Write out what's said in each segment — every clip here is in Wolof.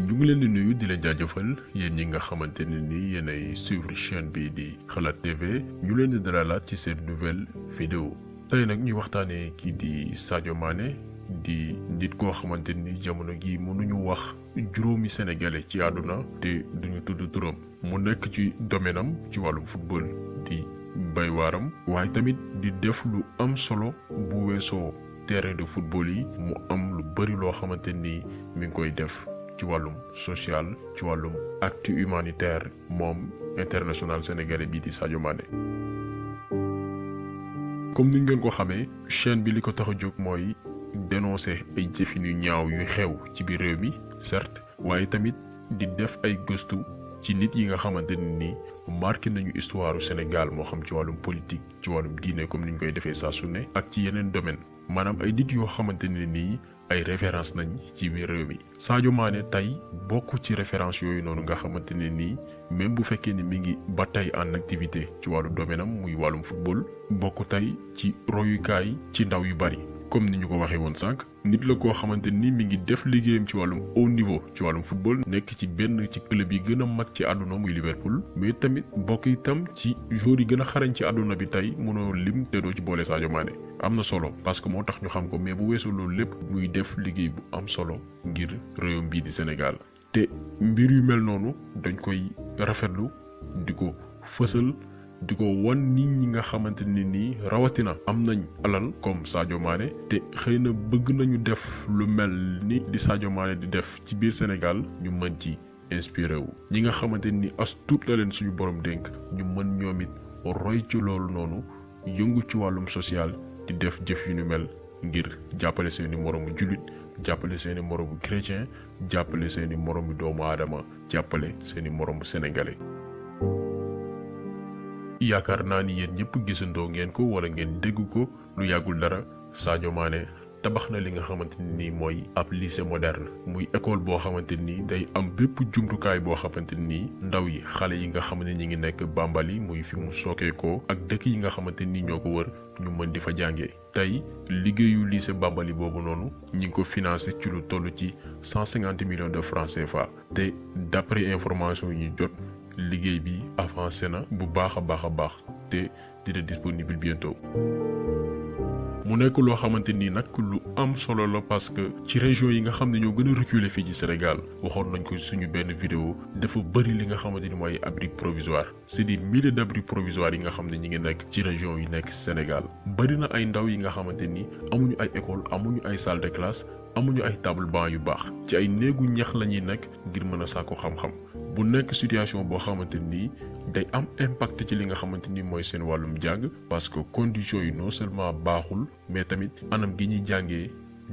ñu ngi leen di nuyu di leen jaajëfal yéen ñi nga xamante ne ni yéenay suivre chaîne bi di Xalaat TV ñu leen di dalalaat ci seen nouvelle vidéo tey nag ñuy waxtaanee kii di Sadio Mané di nit koo xamante ni jamono gi mënuñu wax juróomi sénégalais ci àdduna te duñu tudd turam mu nekk ci domaine am ci wàllum football di bay waaram waaye tamit di def lu am solo bu weesoo terrain de football yi mu am lu bari loo xamante ni mi ngi koy def ci wàllum social ci wàllum acte humanitaire moom international sénégalais bii di Sadio Mané. comme ni ngeen ko xamee chaîne bi li ko tax a jóg mooy dénoncer ay jëfin yu ñaaw yu xew ci biir réew mi certes waaye tamit di def ay gëstu ci nit yi nga xamante ne ni marqué nañu histoire Sénégal moo xam ci wàllum politique ci wàllum diine comme ni ñu koy defee saa su ne ak ci yeneen domaine maanaam ay nit yoo xamante ne nii ay référence nañ ci biir réew mi Sadio Mané tey bokk ci référence yooyu noonu nga xamante ne nii même bu fekkee ni mi ngi ba tey en activité ci wàllu domaine am muy wàllum football bokk tey ci royukaay ci ndaw yu bari comme ni ñu ko waxee woon sànq nit la koo xamante ni mi ngi def liggéeyam ci wàllum haut niveau ci wàllum football nekk ci benn ci club yi gën a mag ci àdduna muy Liverpool mais tamit bokk itam ci joueur yi gën a xarañ ci àdduna bi tey mënoo lim te doo ci boole Sadio Mané am na solo parce que moo tax ñu xam ko mais bu weesoo loolu lépp muy def liggéey bu am solo ngir réewam bii di Sénégal te mbir yu mel noonu dañ koy rafetlu di ko fësal di ko wan nit ñi nga xamante ne nii rawatina am nañ alal comme Sadio Mané te xëy na bëgg nañu def lu mel ni di Sadio Mané di def ci biir Sénégal ñu mën ci inspiré wu ñi nga xamante ni as tuut la leen suñu borom dénk ñu mën ñoom it roy ci loolu noonu yëngu ci wàllum social di def jëf yu ñu mel ngir jàppale seeni moroomu jullit jàppale seeni moroomu chrétien jàppale seeni moroomu doomu aadama jàppale seeni moroomu sénégalais. yaakaar naa ni yéen ñëpp gisandoo ngeen ko wala ngeen dégg ko lu yàggul dara Sadio Mané tabax na li nga xamante ni mooy ab lycée moderne muy école boo xamante ni day am bépp jumtukaay boo xamante ni ndaw yi xale yi nga xam ne ñi ngi nekk Bambali muy fi mu sookee ko ak dëkk yi nga xamante ni ñoo ko wër ñu mën di fa jàngee tey liggéeyu lycée Bambali boobu noonu ñi ngi ko financé ci lu toll ci 150 millions de francs CFA te d'après information yi ñu jot liggéey bi avancé na bu baax a baax te dina disponible bientôt mu nekk loo xamante ni nag lu am solo la parce que ci région yi nga xam ne ñoo gën a reculé fii ci Sénégal waxoon nañ ko suñu benn vidéo dafa bëri li nga xamante ni mooy abri provisoire c'est des milliers d'abris provisoires yi nga xam ne ñi ngi nekk ci région yi nekk Sénégal bëri na ay ndaw yi nga xamante ni amuñu ay école amuñu ay salle de classe amuñu ay table banc yu baax ci ay néegu ñax la ñuy nekk ngir mën a sàkku xam-xam bu nekk situation boo xamante ni day am impact ci li nga xamante ni mooy seen wàllum jàng parce que conditions yi non seulement baaxul mais tamit anam gi ñuy jàngee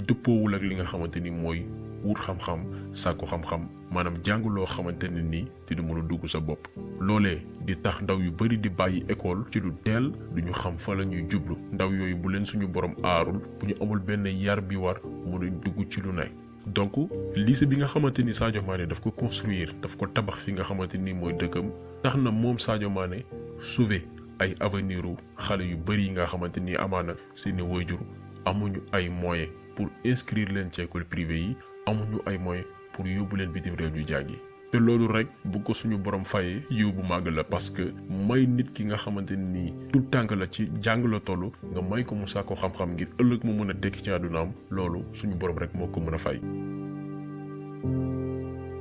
dëppoowul ak li nga xamante ni mooy wut xam-xam sàkku xam-xam maanaam jàng loo xamante ne ni dina mën a dugg sa bopp loolee di tax ndaw yu bari di bàyyi école ci lu teel duñu xam fa la ñuy jublu ndaw yooyu bu leen suñu borom aarul bu ñu amul benn yar bi war mën a dugg ci lu ne donc lycée bi nga xamante ni Sadio Mané daf ko construire daf ko tabax fi nga xamante ni mooy dëkkam tax na moom Sadio Mané sauver ay avenir u xale yu bari yi nga xamante ni amaana seeni waajur amuñu ay moyens pour inscrire leen ci école privée yi amuñu ay moyens pour yóbbu leen bitim réew ñu jàngi te loolu rek bu ko suñu borom fayee yiw bu màgg la parce que may nit ki nga xamante ni tout tànk la ci jàng la toll nga may ko mu sàkko xam-xam ngir ëllëg mu mën a tekki ci àddunaam loolu suñu borom rek moo ko mën a fay.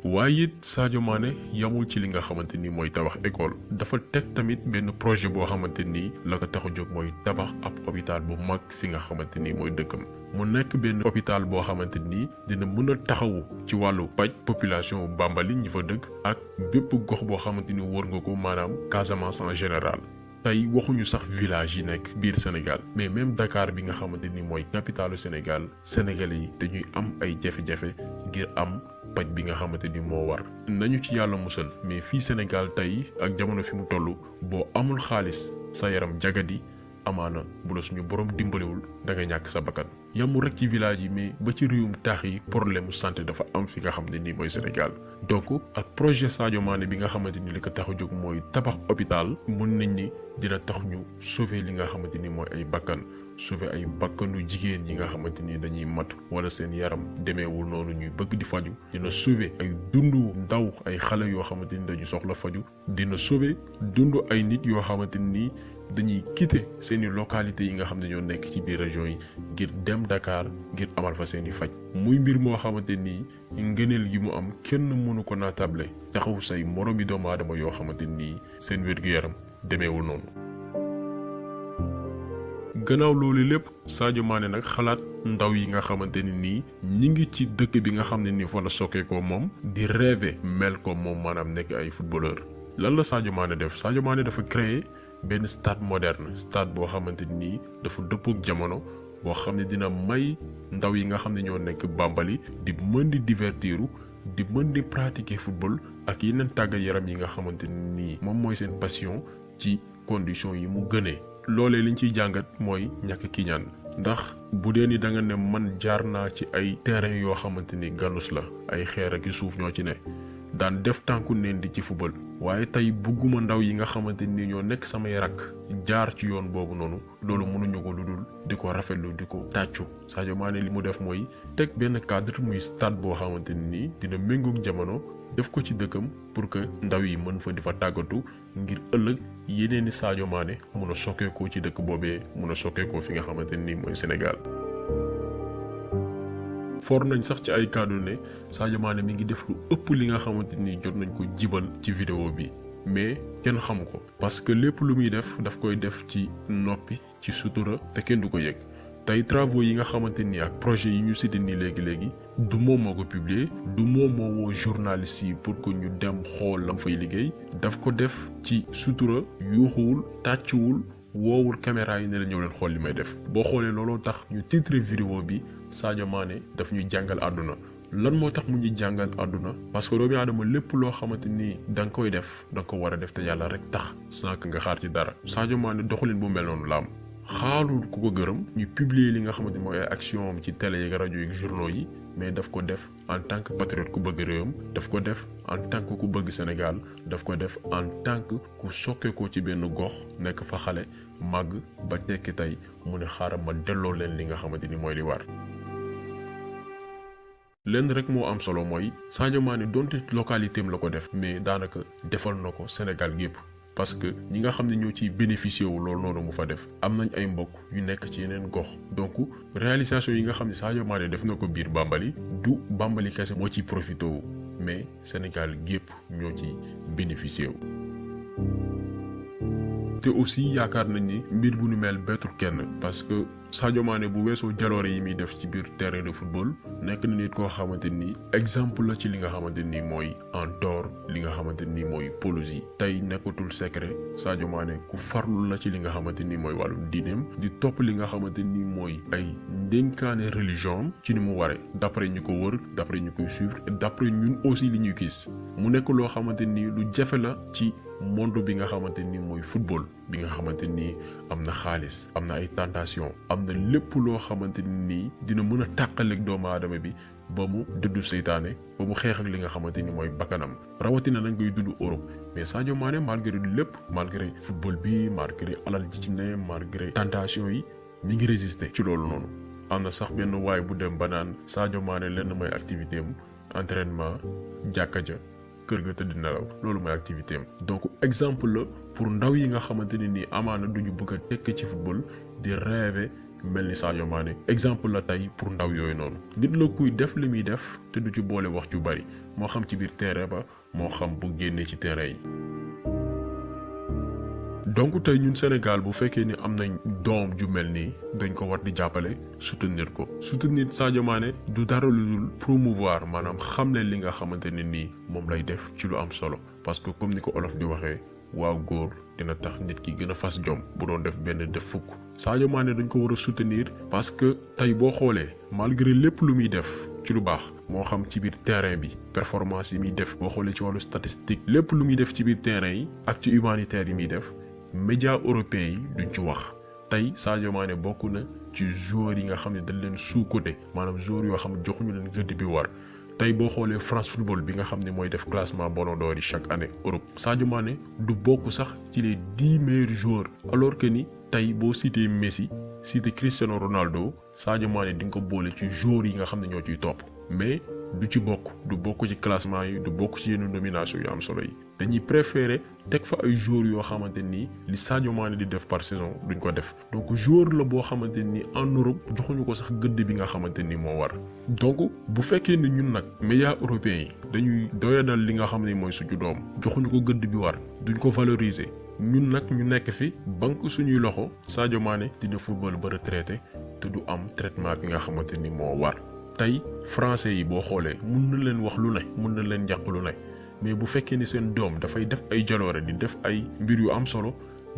waaye it Sadio Mané yamul ci li nga xamante ni mooy tabax école dafa teg tamit benn projet boo xamante ni la ko tax a jóg mooy tabax ab hôpital bu mag fi nga xamante ni mooy dëkkam mu nekk benn hôpital boo xamante ni dina mën a taxawu ci wàllu paj population Bambali ñi fa dëkk ak bépp gox boo xamante ni wër nga ko maanaam Casamance en général. tey waxuñu sax village yi nekk biir Sénégal mais même Dakar bi nga xamante ni mooy capitalu Sénégal sénégalais yi dañuy am ay jafe-jafe ngir am paj bi nga xamante ni moo war nañu ci yàlla musal mais fii Sénégal tey ak jamono fi mu toll boo amul xaalis sa yaram jagadi amaana bu la suñu borom dimbaliwul da nga ñàkk sa bakkan yamul rek ci village yi mais ba ci réewum taax yi problème mu santé dafa am fi nga xam ne nii mooy Sénégal donc ak projet Sadio Mané bi nga xamante ni li ko tax a jóg mooy tabax hôpital mën nañ ni dina tax ñu sauver li nga xamante ni mooy ay bakkan sauver ay bakkanu jigéen yi nga xamante ni dañuy mat wala seen yaram demeewul noonu ñuy bëgg di faju dina sauver ay dundu ndaw ay xale yoo xamante ni dañu soxla faju dina sauver dundu ay nit yoo xamante ni dañuy quitter seeni localité yi nga xam ne ñoo nekk ci biir région yi ngir dem Dakar ngir amal fa seeni faj muy mbir moo xamante ni ngëneel gi mu am kenn mënu ko naatable taxaw say moromi doomu aadama yoo xamante ni seen wér-gu-yaram demeewul noonu. gannaaw loolu lépp Sadio Mané nag xalaat ndaw yi nga xamante ni nii ñi ngi ci dëkk bi nga xam ne ni fa la sokkee ko moom di rêver mel ko moom maanaam nekk ay footballeur lan la Sadio Mané def Sadio Mané dafa créer benn stade moderne stade boo xamante ni dafa dëppook jamono boo xam ne dina may ndaw yi nga xam ne ñoo nekk Bambali di mën di divertiru di mën di pratiquer football ak yeneen tàggat yaram yi nga xamante ni moom mooy seen passion ci conditions yi mu gënee. loolee liñ ciy jàngat mooy ñàkk kiñaan ndax bu dee ni da nga ne man jaar naa ci ay terrain yoo xamante ni ganus la ay xeer ak suuf ñoo ci ne daan def tànku neen di ci football waaye tey bugguma ndaw yi nga xamante ni ñoo nekk samay rakk jaar ci yoon boobu noonu loolu mënuñu ko lu dul di ko rafetlu di ko tàccu Sadio Mané li mu def mooy teg benn cadre muy stade boo xamante ni dina méngoog jamono def ko ci dëkkam pour que ndaw yi mën fa di fa tàggatu ngir ëllëg yeneeni Sadio Mané mun a sokkeekoo ci dëkk boobee mun a sokkeekoo fi nga xamante ni mooy Sénégal. for nañ sax ci ay kàddu ne Sadio Mané mi ngi def lu ëpp li nga xamante ni jot nañ ko jibal ci vidéo bi mais kenn xamu ko parce que lépp lu muy def daf koy def ci noppi ci sutura te kenn du ko yëg. tey travaux yi nga xamante ni ak projet yi ñu cité nii léegi du moom moo ko publier du moom moo woo journaliste yi pour que ñu dem xool lam fay liggéey daf ko def ci sutura yuuxuwul tàccuwul woowul caméra yi ne la ñëw leen xool li may def boo xoolee looloo tax ñu titré vidéo bi Sadio Mané daf ñuy jàngal àdduna lan moo tax mu ñuy jàngal àdduna parce que doomu aadama lépp loo xamante ni da nga koy def da nga ko war a def te yàlla rek tax sans que nga xaar ci dara Sadio Mané doxalin bu mel noonu la am xaalul ku ko gërëm ñu publier li nga xamante ni mooy ay action am ci télé yi rajo yi journaux yi mais daf ko def en tant que patriote ku bëgg réewam daf ko def en tant que ku bëgg Sénégal daf ko def en tant que ku sokke ko ci benn gox nekk fa xale màgg ba tekki tey mu ne xaaral ma delloo leen li nga xamante ni mooy li war. lenn rek moo am solo mooy Sadio Mané donte localité am la ko def mais daanaka defal na ko Sénégal gépp parce que ñi nga xam ne ñoo ciy bénéficié wu loolu noonu mu fa def am nañ ay mbokk yu nekk ci yeneen gox donc réalisation yi nga xam ne Sadio Mané def na ko biir Bambali du Bambali kese moo ciy profité wu mais Sénégal gépp ñoo ci bénéficié wu. te aussi yaakaar nañ ni mbir bu nu mel bettul kenn parce que Sadio Mané bu weesoo jaloore yi muy def ci biir terrain de football nekk na nit koo xamante ni exemple la ci li nga xamante ni mooy en dehors li nga xamante ni mooy pelouse tey nekkatul secret Sadio Mané ku farlu la ci li nga xamante ni mooy wàllum diineem di topp li nga xamante ni mooy ay ndénkaane religion ci ni mu waree d'après ñu ko wër d'après ñu koy suivre et d'après ñun aussi li ñuy gis mu nekk loo xamante ni lu jafe la ci monde bi nga xamante ni mooy football bi nga xamante ni am na xaalis am na ay tentation am na lépp loo xamante ni dina mën a tàqaleeg doomu aadama bi ba mu dëddu seytaane ba mu xeex ak li nga xamante ni mooy bakkanam rawatina nag ngay dund Europe mais Sadio Mané malgré lépp malgré football bi malgré alal ji ci ne malgré tentation yi mi ngi résister ci loolu noonu am na sax benn waay bu dem ba naan Sadio Mané lenn mooy activité am entraînement jàkka ja kër ga tëdd nelaw loolu mooy activité am donc exemple la pour ndaw yi nga xamante ne nii amaana duñu bëgg a tekk ci football di rêver mel ni Sadio Mané exemple la tey pour ndaw yooyu noonu nit la kuy def li muy def te du ci boole wax ju bari moo xam ci biir terrain ba moo xam bu génnee ci terrain yi. donc tey ñun Sénégal bu fekkee ni am nañ doom ju mel nii dañ ko war di jàppale soutenir ko soutenir Sadio Mané du dara lu dul promouvoir maanaam xamle li nga xamante ne nii moom lay def ci lu am solo parce que comme ni ko olof di waxee waaw góor dina tax nit ki gën a fas jom bu doon def benn def fukk Sadio Mané dañ ko war a soutenir parce que tey boo xoolee malgré lépp lu muy def ci lu baax moo xam ci biir terrain bi performance yi muy def boo xoolee ci wàllu statistique lépp lu muy def ci biir terrain yi ak ci humanitaire yi muy def médias européens yi duñ ci wax tey Sadio Mané bokk na ci joueurs yi nga xam ne dañ leen sous-coté maanaam joueurs yoo xam ne joxuñu leen gëdd bi war tey boo xoolee France Football bi nga xam ne mooy def classement Ballon d'Or yi chaque année Europe Sadio Mané du bokk sax ci les 10 meilleurs joueurs alors que ni tey boo cité Messi cité Cristiano Ronaldo Sadio Mané di nga ko boole ci joueurs yi nga xam ne ñoo ciy topp mais du ci bokk du bokk ci classement yi du bokk ci yenn nomination yu am solo yi dañuy préférer teg fa ay joueurs yoo xamante ni li Sadio Mané di def par saison duñ ko def donc joueur la boo xamante ni en Europe joxuñu ko sax gëdd bi nga xamante ni moo war donc bu fekkee ni ñun nag médias européens yi dañuy doyadal li nga xam ne mooy suñu doom joxuñu ko gëdd bi war duñ ko valoriser ñun nag ñu nekk fi banque suñuy loxo Sadio Mané dina football ba retraité te du am traitement bi nga xamante ni moo war tey français yi boo xoolee mun na leen wax lu ne mun na leen yàq lu ne mais bu fekkee ni seen doom dafay def ay jaloore di def ay mbir yu am solo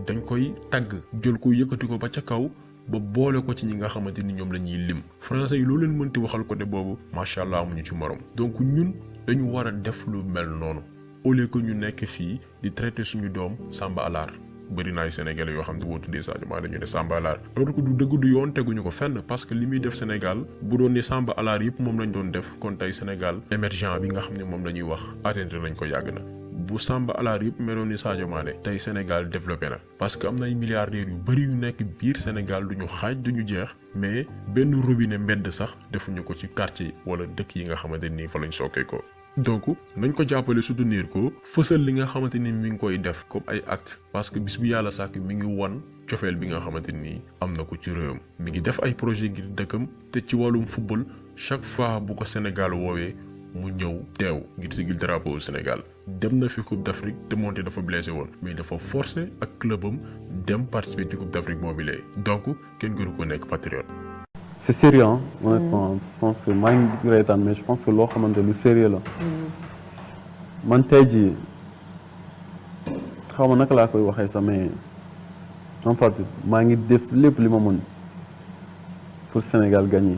dañ koy tagg jël ko yëkkati ko ba ca kaw ba boole ko ci ñi nga xamante ni ñoom la ñuy lim français yi loo leen mënti waxal côté boobu macha allah amuñu ci morom donc ñun dañu war a def lu mel noonu au lieu que ñu nekk fii di traité suñu doom Samba Alaar bëri na ay sénégalais yoo xam ne boo tuddee Sadio Mané dañu ne Samba Alaar alors que du dëgg du yoon teguñu ko fenn parce que li muy def Sénégal bu doon ni Samba Alaar yëpp moom lañ doon def kon tey Sénégal émergent bi nga xam ne moom la ñuy wax atteindre nañ ko yàgg na bu Samba Alaar yëpp meloon ni Sadio Mané tey Sénégal développé na parce que am na ay milliardaires yu bëri yu nekk biir Sénégal duñu xaaj duñu jeex mais benn robinet mbedd sax defuñu ko ci quartier wala dëkk yi nga xamante ni fa lañ sookee ko donc nañ ko jàppale soutenir ko fësal li nga xamante ni mi ngi koy def comme ay acte parce que bis bu yàlla sàkk mi ngi wan cofeel bi nga xamante ni am na ko ci réewam mi ngi def ay projet ngir dëkkam te ci wàllum football chaque fois bu ko Sénégal woowee mu ñëw teew ngir sigil drapeau Sénégal dem na fi Coupe d'Afrique te moonte dafa blessé woon mais dafa forcé ak clubam dem participer ci Coupe d'Afrique boobu lee donc kenn gënu ko nekk patriote. C'est sérieux, hein, honnêtement. Je pense que maa ngi reetaan mais je pense que loo xamante lu sérieux la. man tey jii xaw ma naka laa koy waxee sax mais en fait maa ngi def lépp li ma mën pour Sénégal gagner.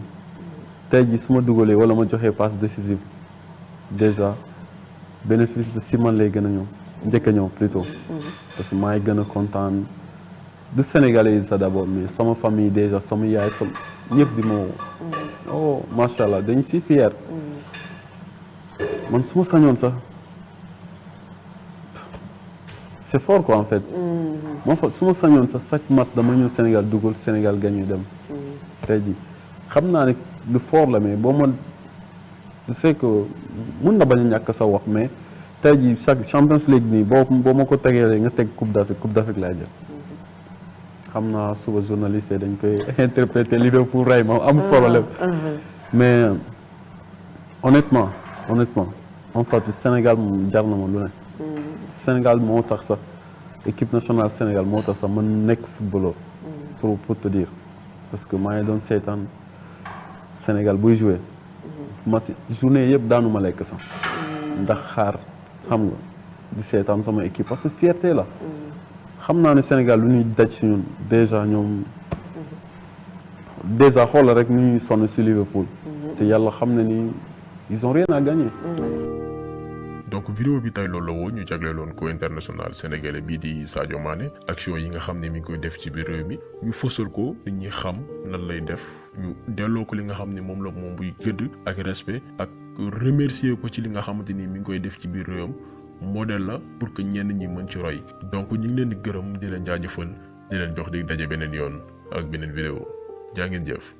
tey jii su ma dugalee wala ma joxee passe décisive déjà bénéfice de si man lay gën a ñëw njëkk a ñëw plutôt. parce que maa ngi gën a kontaan du Sénégalais yi sax d'abord mais sama famille déjà sama yaay sama ñëpp di ma woo. oh macha allah dañ si fier. man su ma sañoon sax c'est fort quoi en fait. moo fa su ma sañoon sax chaque match dama ñëw Sénégal dugal Sénégal gagné dem. tey jii xam naa ne lu fort la mais boo ma je sais que mun na bañ a ñàkk sa wax mais tey jii chaque Champions League nii boo ma ko tegee nga teg Coupe d'Afrique laay jël. xam naa suba journaliste yi dañ koy interpréter Liverpool rey ma am problème mais honnêtement en fait Sénégal moom jar na ma lu ne Sénégal moo tax sax équipe nationale Sénégal moo tax sax man nekk footballeur pour te dire parce que maa ngi doon seetaan Sénégal buy jouer mati journée yëpp daanu ma lekk sax ndax xaar xam nga di seetaan sama équipe parce que fierté la xam naa ne Sénégal lu ñuy daj si ñun déjà ñoom déjà xoolal rek nu ñuy sonn si Liverpool te yàlla xam na ni ils ont rien à gagner. donc vidéo bi tey loolu la woon ñu jagleeloon ko international sénégalais bii di Sadio Mané action yi nga xam ne mi ngi koy def ci biir réew mi ñu fësal ko nit ñi xam nan lay def ñu delloo ko li nga xam ne moom la moom buy gëdd ak respect ak remercier ko ci li nga xamante ni mi ngi koy def ci biir réewam. modèle la pour que ñenn ñi mën ci roy donc ñu ngi leen di gërëm di leen jaajëfal di leen jox di daje beneen yoon ak beneen vidéo jaa ngeen jëf.